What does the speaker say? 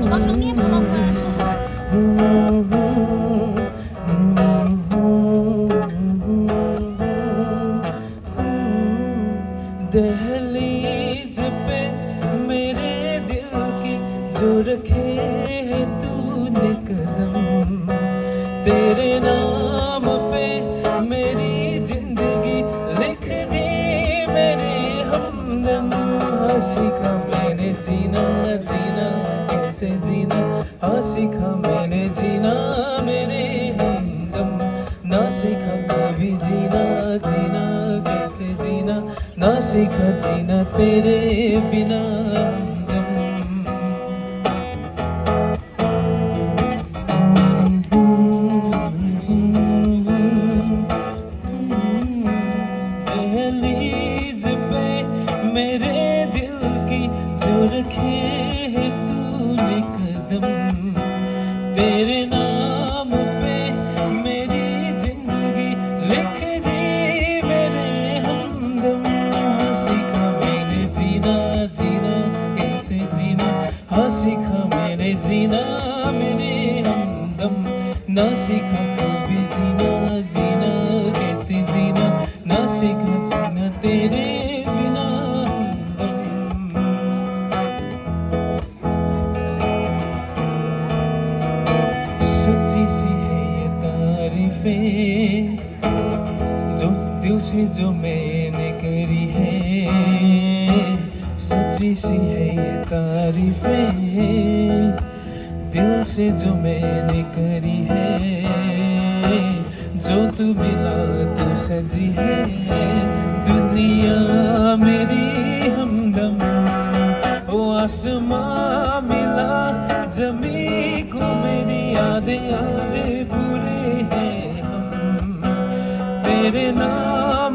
음악 정리해보는 거야. दहलीज पे मेरे दिल की जो रखे है तूने कदम, तेरे नाम पे मेरी जिंदगी लिख दी मेरे हमदम। हाँ सीखा मैंने जीना जीना कैसे जीना, हाँ सीखा मैंने जीना मेरे हमदम। ना सीखा कभी जीना जीना कैसे जीना, ना सीखा जीना तेरे बिना दहलीज पे मेरे दिल की जो रखे है तूने कदम, तेरे नाम पे मेरी जिंदगी लिख दी मेरे हमदम। हाँ सीखा मैंने जीना जीना कैसे जीना, हाँ सीखा मैंने जीना मेरे हमदम। ना सीखा कभी जीना जीना कैसे जीना, ना सीखा जीना तेरे बिना हमदम। सच्ची सी है ये तारीफें जो दिल से जो मैंने करी है, सच्ची सी है ये तारीफें दिल से जो मैंने करी है। जो तू मिला तू सजी है दुनिया मेरी हमदम। ओ आसमां मिला जमी को मेरी यादें यादें पूरे हैं हम, तेरे नाम